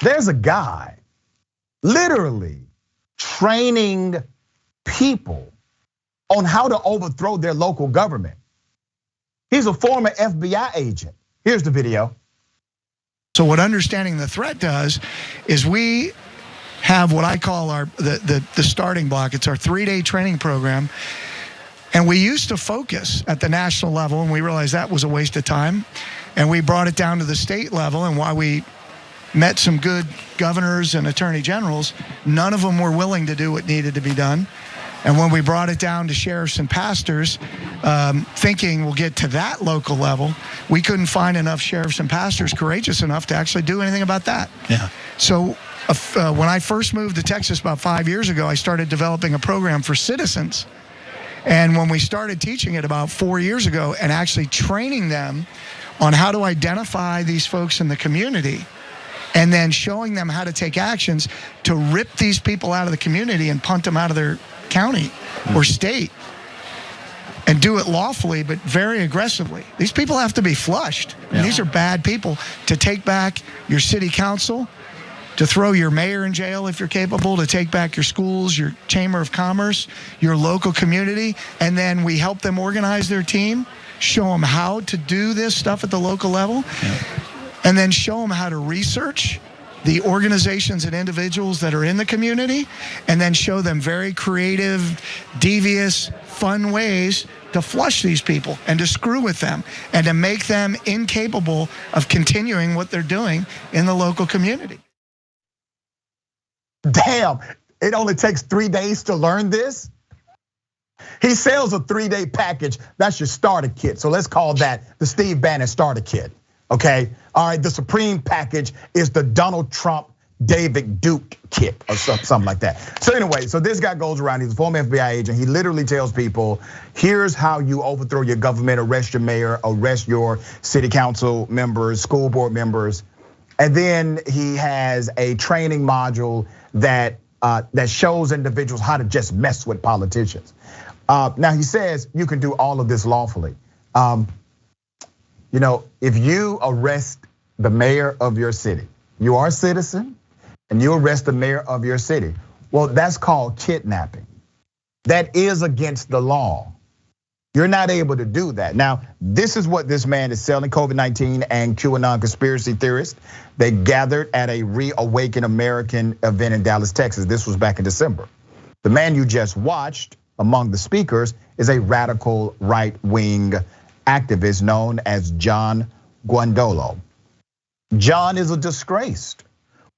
There's a guy literally training people on how to overthrow their local government. He's a former FBI agent. Here's the video. So what understanding the threat does is we have what I call the starting block. It's our 3-day training program. And we used to focus at the national level, and we realized that was a waste of time. And we brought it down to the state level, and while we met some good governors and attorney generals, none of them were willing to do what needed to be done. And when we brought it down to sheriffs and pastors, thinking we'll get to that local level, we couldn't find enough sheriffs and pastors courageous enough to actually do anything about that. Yeah. So when I first moved to Texas about 5 years ago, I started developing a program for citizens. And when we started teaching it about 4 years ago and actually training them on how to identify these folks in the community and then showing them how to take actions to rip these people out of the community and punt them out of their county or state and do it lawfully but very aggressively. These people have to be flushed. And these are bad people. To take back your city council, to throw your mayor in jail if you're capable, to take back your schools, your chamber of commerce, your local community, and then we help them organize their team, show them how to do this stuff at the local level, and then show them how to research the organizations and individuals that are in the community, and then show them very creative, devious, fun ways to flush these people and to screw with them and to make them incapable of continuing what they're doing in the local community. Damn, it only takes 3 days to learn this? He sells a 3-day package. That's your starter kit. So let's call that the Steve Bannon starter kit, okay? All right, the Supreme package is the Donald Trump, David Duke kit or something like that. So anyway, so this guy goes around, he's a former FBI agent. He literally tells people, here's how you overthrow your government, arrest your mayor, arrest your city council members, school board members. And then he has a training module that shows individuals how to just mess with politicians. Now he says you can do all of this lawfully. If you arrest the mayor of your city, you are a citizen, and you arrest the mayor of your city, well, that's called kidnapping. That is against the law. You're not able to do that. Now, this is what this man is selling, COVID-19 and QAnon conspiracy theorists. They gathered at a Reawaken American event in Dallas, Texas. This was back in December. The man you just watched among the speakers is a radical right-wing activist known as John Guandolo. John is a disgraced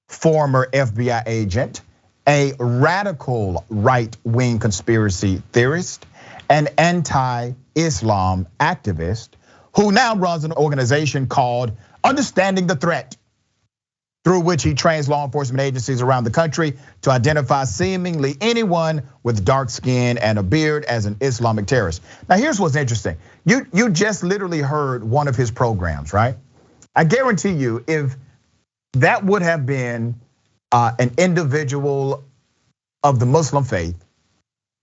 former FBI agent, a radical right-wing conspiracy theorist, an anti-Islam activist who now runs an organization called Understanding the Threat, through which he trains law enforcement agencies around the country to identify seemingly anyone with dark skin and a beard as an Islamic terrorist. Now here's what's interesting. You just literally heard one of his programs, right? I guarantee you if that would have been an individual of the Muslim faith,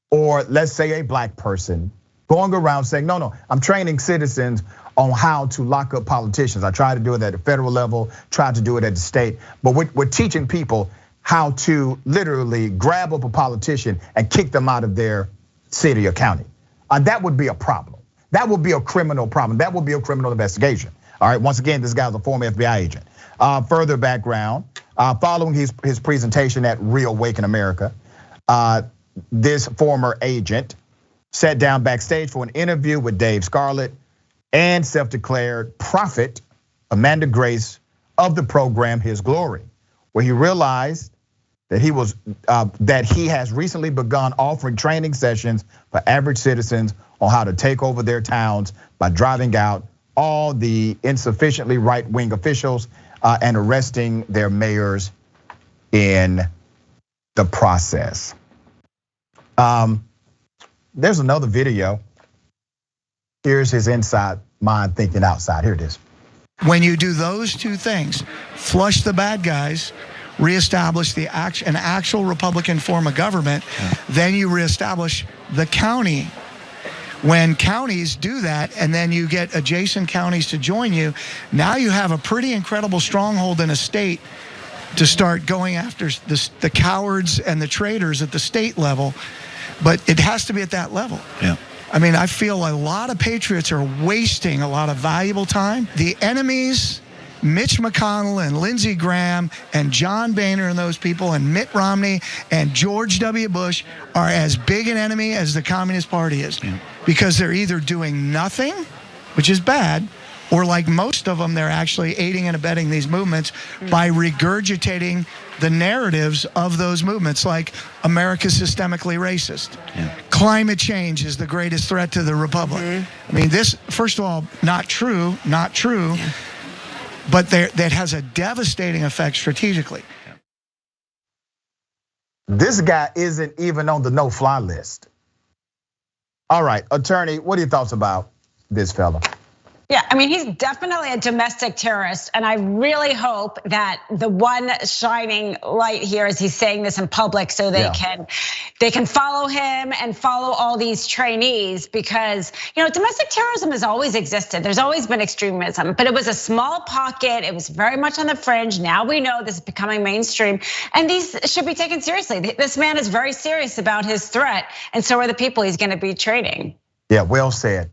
or let's say a black person going around saying, no, I'm training citizens on how to lock up politicians. I tried to do it at the federal level, tried to do it at the state, but we're teaching people how to literally grab up a politician and kick them out of their city or county. That would be a problem. That would be a criminal problem. That would be a criminal investigation. All right, once again, this guy's a former FBI agent. Further background, following his presentation at Reawaken America, this former agent sat down backstage for an interview with Dave Scarlett and self-declared prophet Amanda Grace of the program His Glory, where he realized that he has recently begun offering training sessions for average citizens on how to take over their towns by driving out all the insufficiently right-wing officials and arresting their mayors in the process. There's another video. Here's his inside mind thinking outside. Here it is. When you do those two things, flush the bad guys, reestablish an actual Republican form of government, then you reestablish the county. When counties do that, and then you get adjacent counties to join you, now you have a pretty incredible stronghold in a state to start going after the cowards and the traitors at the state level, but it has to be at that level. Yeah. I mean, I feel a lot of patriots are wasting a lot of valuable time. The enemies, Mitch McConnell and Lindsey Graham and John Boehner and those people and Mitt Romney and George W. Bush are as big an enemy as the Communist Party is, because they're either doing nothing, which is bad, or like most of them, they're actually aiding and abetting these movements by regurgitating the narratives of those movements, like America's systemically racist. Climate change is the greatest threat to the republic. I mean, this, first of all, not true, but that has a devastating effect strategically. This guy isn't even on the no-fly list. All right, attorney, what are your thoughts about this fella? Yeah, I mean, he's definitely a domestic terrorist, and I really hope that the one shining light here is he's saying this in public so they can follow him and follow all these trainees, because domestic terrorism has always existed. There's always been extremism, but it was a small pocket. It was very much on the fringe. Now we know this is becoming mainstream, and these should be taken seriously. This man is very serious about his threat, and so are the people he's going to be training. Yeah, well said.